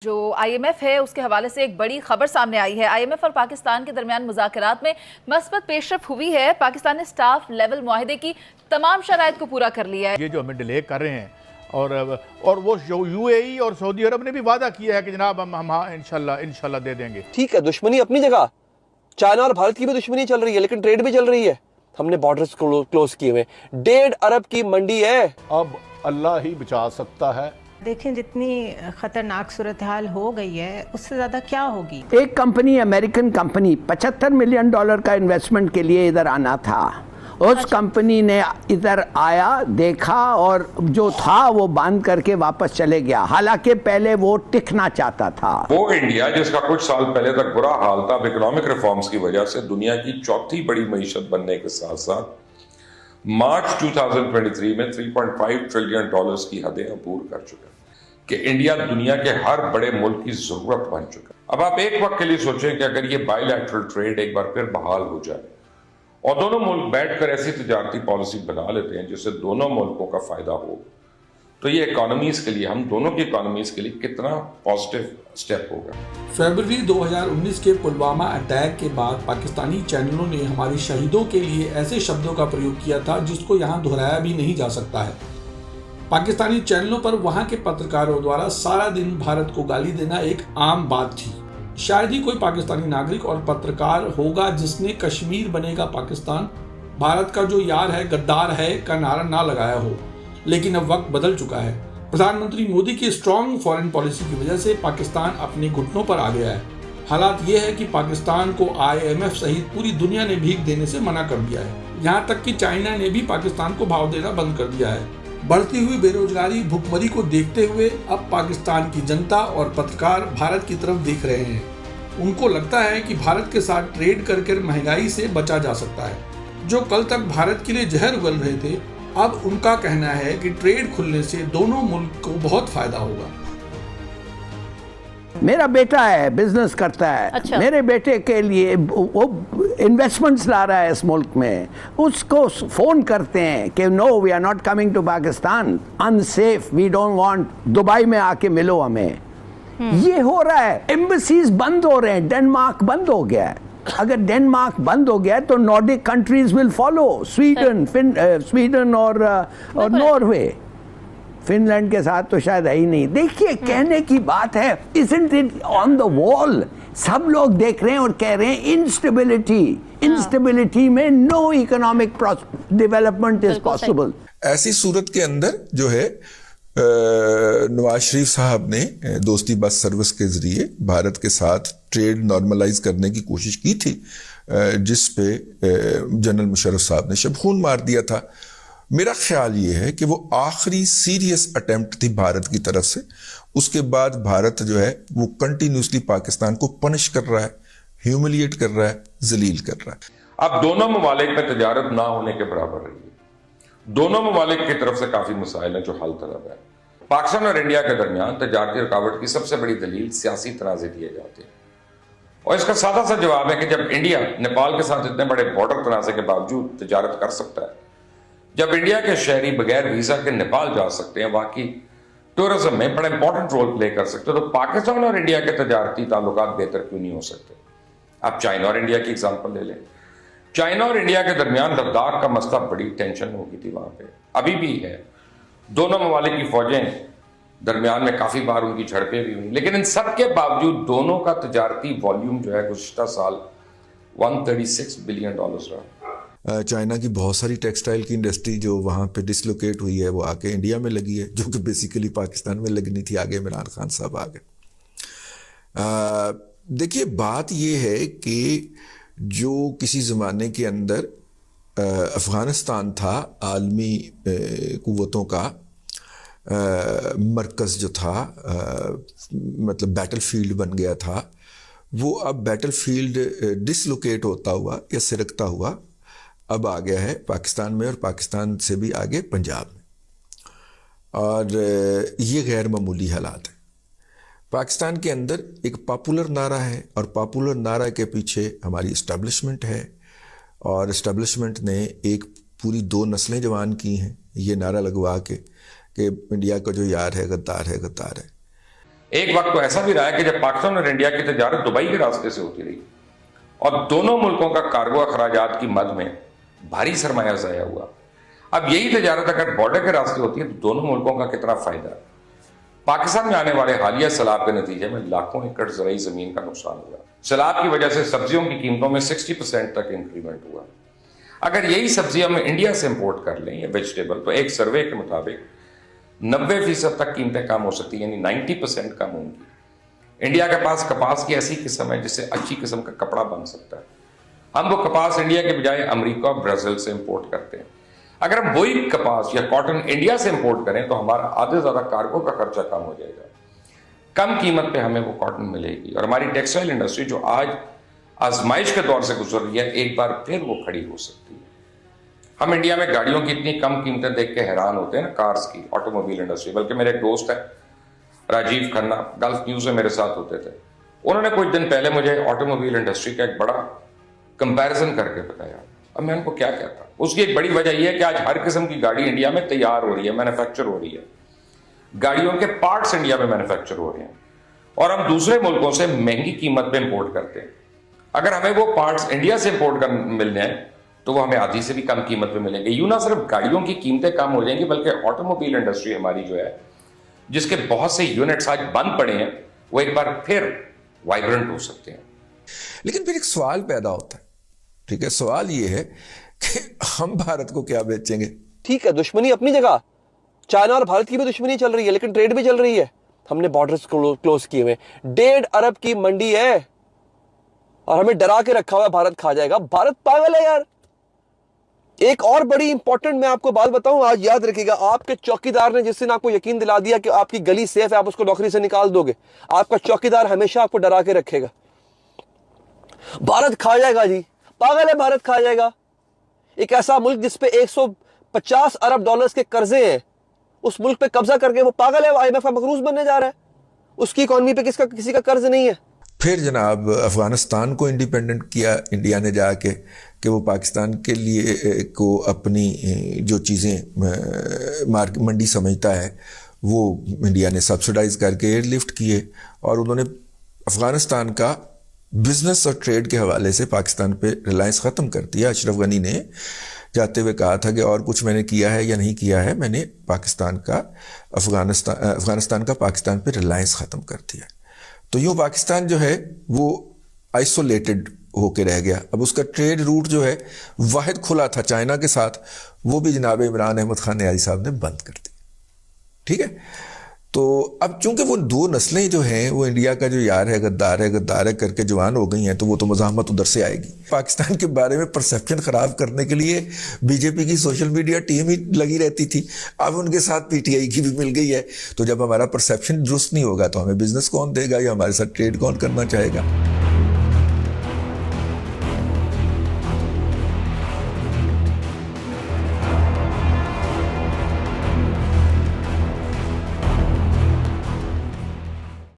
जो IMF है उसके हवाले से एक बड़ी खबर सामने आई है। IMF और पाकिस्तान के दरमियान मुज़ाकरात में मस्बत पेशरफ हुई है। पाकिस्तान ने स्टाफ लेवल मुआहिदे की तमाम शराइत को पूरा कर लिया है। ये जो हमें डिले कर रहे हैं और वो UAE और सऊदी अरब ने भी वादा किया है कि जनाब हम इंशाल्लाह दे देंगे। ठीक है, दुश्मनी अपनी जगह, चाइना और भारत की भी दुश्मनी चल रही है, लेकिन ट्रेड भी चल रही है। हमने बॉर्डर्स क्लोज किए हुए, 1.5 अरब की मंडी है। अब अल्लाह ही बचा सकता है। देखें, जितनी खतरनाक सूरत हाल हो गई है उससे ज़्यादा क्या होगी। एक कंपनी, अमेरिकन कंपनी, $75 मिलियन का इन्वेस्टमेंट के लिए इधर आना था। उस कंपनी ने इधर आया, देखा और जो था वो बांध करके वापस चले गया। हालांकि पहले वो टिकना चाहता था। वो इंडिया जिसका कुछ साल पहले तक बुरा हाल था, इकोनॉमिक रिफॉर्म्स की वजह से दुनिया की चौथी बड़ी मईशत बनने के साथ साथ मार्च 2023 में $3.5 ट्रिलियन की हदें अबूर कर चुका है कि इंडिया दुनिया के हर बड़े मुल्क की जरूरत बन चुका है। अब आप एक वक्त के लिए सोचें कि अगर ये बायलैटरल ट्रेड एक बार फिर बहाल हो जाए और दोनों मुल्क बैठकर ऐसी तिजारती पॉलिसी बना लेते हैं जिससे दोनों मुल्कों का फायदा हो, तो ये इकोनॉमीज के लिए, हम दोनों की इकोनॉमीज के लिए कितना पॉजिटिव स्टेप होगा। फरवरी 2019 के पुलवामा अटैक के बाद पाकिस्तानी चैनलों ने हमारे शहीदों के लिए ऐसे शब्दों का प्रयोग किया था जिसको यहाँ दोहराया भी नहीं जा सकता है। पाकिस्तानी चैनलों पर वहाँ के पत्रकारों द्वारा सारा दिन भारत को गाली देना एक आम बात थी। शायद ही कोई पाकिस्तानी नागरिक और पत्रकार होगा जिसने कश्मीर बनेगा पाकिस्तान, भारत का जो यार है गद्दार है का नारा ना लगाया हो। लेकिन अब वक्त बदल चुका है। प्रधानमंत्री मोदी की स्ट्रॉन्ग फॉरेन पॉलिसी की वजह से पाकिस्तान अपने घुटनों पर आ गया है। हालात ये है कि पाकिस्तान को IMF सहित पूरी दुनिया ने भीख देने से मना कर दिया है। यहाँ तक कि चाइना ने भी पाकिस्तान को भाव देना बंद कर दिया है। बढ़ती हुई बेरोजगारी, भुखमरी को देखते हुए अब पाकिस्तान की जनता और पत्रकार भारत की तरफ देख रहे हैं। उनको लगता है कि भारत के साथ ट्रेड करके महंगाई से बचा जा सकता है। जो कल तक भारत के लिए जहर उगल रहे थे, अब उनका कहना है कि ट्रेड खुलने से दोनों मुल्क को बहुत फायदा होगा। मेरा बेटा है, बिजनेस करता है। अच्छा। मेरे बेटे के लिए वो इन्वेस्टमेंट्स ला रहा है इस मुल्क में। उसको फोन करते हैं कि no, we are not coming to Pakistan, unsafe, we don't want, Dubai में आके मिलो हमें। ये हो रहा है। एम्बेसीज बंद हो रहे हैं। डेनमार्क बंद हो गया है। अगर डेनमार्क बंद हो गया तो Nordic countries will follow, Sweden और नॉर्वे। फिनलैंड के साथ तो शायद है ही नहीं। देखिए, कहने की बात है, isn't it on the wall. सब लोग देख रहे हैं और कह रहे हैं इंस्टेबिलिटी में no economic development is possible. ऐसी सूरत के अंदर जो है नवाज शरीफ साहब ने दोस्ती बस सर्विस के जरिए भारत के साथ ट्रेड नॉर्मलाइज करने की कोशिश की थी, जिस पे जनरल मुशर्रफ साहब ने शब खून मार दिया था। मेरा ख्याल ये है कि वो आखिरी सीरियस अटेम्प्ट थी भारत की तरफ से। उसके बाद भारत जो है वो कंटिन्यूसली पाकिस्तान को पनिश कर रहा है, ह्यूमिलिएट कर रहा है, जलील कर रहा है। अब दोनों ममालिक में तजारत ना होने के बराबर रही है। दोनों ममालिक की तरफ से काफी मसाइल हैं जो हल तलब है। पाकिस्तान और इंडिया के दरमियान तजारती रुकावट की सबसे बड़ी दलील सियासी तनाज़े दिए जाते हैं, और इसका सादा सा जवाब है कि जब इंडिया नेपाल के साथ इतने बड़े बॉर्डर तनाज़े के बावजूद तजारत कर सकता है, जब इंडिया के शहरी बगैर वीजा के नेपाल जा सकते हैं, बाकी टूरिज्म में बड़ा इंपॉर्टेंट रोल प्ले कर सकते हैं, तो पाकिस्तान और इंडिया के तजारती ताल्लुकात बेहतर क्यों नहीं हो सकते। आप चाइना और इंडिया की एग्जांपल ले लें। चाइना और इंडिया के दरमियान लद्दाख का मसला बड़ी टेंशन हो गई थी, वहां पे अभी भी है। दोनों ममालिक की फौजें दरमियान में काफी बार उनकी झड़पें भी हुई, लेकिन इन सब के बावजूद दोनों का तजारती वॉल्यूम जो है गुज़िश्ता साल $136 बिलियन रहा। चाइना की बहुत सारी टेक्सटाइल की इंडस्ट्री जो वहाँ पे डिसलोकेट हुई है वो आके इंडिया में लगी है, जो कि बेसिकली पाकिस्तान में लगनी थी। आगे इमरान खान साहब आ गए। देखिए, बात ये है कि जो किसी ज़माने के अंदर अफ़गानिस्तान था आलमी क़ुव्वतों का मरकज़ जो था, मतलब बैटल फील्ड बन गया था, वो अब बैटल फील्ड डिसलोकेट होता हुआ या सिरकता हुआ अब आ गया है पाकिस्तान में, और पाकिस्तान से भी आगे पंजाब में। और ये गैर मामूली हालात है। पाकिस्तान के अंदर एक पॉपुलर नारा है, और पॉपुलर नारा के पीछे हमारी इस्टेब्लिशमेंट है, और इस्टेब्लिशमेंट ने एक पूरी 2 नस्लें जवान की हैं ये नारा लगवा के कि इंडिया का जो यार है गद्दार है, गद्दार है। एक वक्त तो ऐसा भी रहा है कि जब पाकिस्तान और इंडिया की तजारत दुबई के रास्ते से होती रही और दोनों मुल्कों का कार्गो अखराजात की मद में भारी सरमाया ज़ाया हुआ। अब यही तजारत अगर बॉर्डर के रास्ते होती है तो दोनों मुल्कों का कितना फायदा है। पाकिस्तान में आने वाले हालिया सैलाब के नतीजे में लाखों एकड़ ज़राई ज़मीन का नुकसान हुआ। सैलाब की वजह से सब्जियों की कीमतों में 60% तक इंक्रीमेंट हुआ। अगर यही सब्जी हम इंडिया से इंपोर्ट कर लें या वेजिटेबल, तो एक सर्वे के मुताबिक 90% तक कीमतें कम हो सकती हैं, यानी 90% कम होंगी। इंडिया के पास कपास की ऐसी किस्म है जिससे अच्छी किस्म का कपड़ा बन सकता है। हम वो कपास इंडिया के बजाय अमेरिका और ब्राज़ील से इंपोर्ट करते हैं। अगर हम वही कपास या कॉटन इंडिया से इंपोर्ट करें तो हमारा आधे ज़्यादा कार्गो का खर्चा कम हो जाएगा, कम कीमत पे हमें वो कॉटन मिलेगी और हमारी टेक्सटाइल इंडस्ट्री जो आज आजमाइश के दौर से गुजर रही है, एक बार फिर वो खड़ी हो सकती है। हम इंडिया में गाड़ियों की इतनी कम कीमतें देख के हैरान होते हैं ना, कार्स की, ऑटोमोबाइल इंडस्ट्री। बल्कि मेरे एक दोस्त है राजीव खन्ना, गल्फ न्यूज़ में मेरे साथ होते थे, उन्होंने कुछ दिन पहले मुझे ऑटोमोबाइल इंडस्ट्री का एक बड़ा कंपैरिजन करके बताया। अब मैं उनको क्या कहता, उसकी एक बड़ी वजह यह है कि आज हर किस्म की गाड़ी इंडिया में तैयार हो रही है, मैन्युफैक्चर हो रही है। गाड़ियों के पार्ट्स इंडिया में मैन्युफैक्चर हो रहे हैं और हम दूसरे मुल्कों से महंगी कीमत पे इंपोर्ट करते हैं। अगर हमें वो पार्ट्स इंडिया से इंपोर्ट कर मिलने हैं तो वो हमें आधी से भी कम कीमत पे मिलेंगे। यूं ना सिर्फ गाड़ियों की कीमतें कम हो जाएंगी, बल्कि ऑटोमोबाइल इंडस्ट्री हमारी जो है, जिसके बहुत से यूनिट्स आज बंद पड़े हैं, वो एक बार फिर वाइब्रेंट हो सकते हैं। लेकिन फिर एक सवाल पैदा होता है, ठीक है, सवाल ये है कि हम भारत को क्या बेचेंगे। ठीक है, दुश्मनी अपनी जगह, चाइना और भारत की भी दुश्मनी चल रही है, लेकिन ट्रेड भी चल रही है। हमने बॉर्डर्स क्लोज किए हुए, 1.5 अरब की मंडी है और हमें डरा के रखा हुआ है भारत खा जाएगा। भारत पागल है यार। एक और बड़ी इंपॉर्टेंट मैं आपको बात बताऊं, आज याद रखिएगा, आपके चौकीदार ने जिस दिन आपको यकीन दिला दिया कि आपकी गली सेफ है, आप उसको नौकरी से निकाल दोगे, आपका चौकीदार हमेशा आपको डरा के रखेगा। भारत खा जाएगा जी, पागल है, भारत खा जाएगा। एक ऐसा मुल्क जिसपे 150 अरब डॉलर्स के कर्जे हैं, उस मुल्क पे कब्जा करके वो पागल है, वो IMF का मकरूज बनने जा रहा है। उसकी इकॉनमी पे किसी का कर्ज नहीं है। फिर जनाब अफगानिस्तान को इंडिपेंडेंट किया इंडिया ने जाके कि वो पाकिस्तान के लिए को अपनी जो चीज़ें मंडी समझता है वो इंडिया ने सब्सिडाइज करके एयरलिफ्ट किए और उन्होंने अफगानिस्तान का बिजनेस और ट्रेड के हवाले से पाकिस्तान पे रिलायंस ख़त्म कर दिया। अशरफ गनी ने जाते हुए कहा था कि और कुछ मैंने किया है या नहीं किया है, मैंने अफगानिस्तान का पाकिस्तान पे रिलायंस ख़त्म कर दिया। तो यूँ पाकिस्तान जो है वो आइसोलेटेड होके रह गया। अब उसका ट्रेड रूट जो है वाहिद खुला था चाइना के साथ, वो भी जनाब इमरान अहमद खान न्याजी साहब ने बंद कर दिया। ठीक है, तो अब चूंकि वो दो नस्लें जो हैं वो इंडिया का जो यार है गद्दार है करके जवान हो गई हैं, तो वो तो मज़ाहमत उधर से आएगी। पाकिस्तान के बारे में परसेप्शन ख़राब करने के लिए बीजेपी की सोशल मीडिया टीम ही लगी रहती थी, अब उनके साथ PTI की भी मिल गई है। तो जब हमारा परसेप्शन दुरुस्त नहीं होगा तो हमें बिजनेस कौन देगा या हमारे साथ ट्रेड कौन करना चाहेगा।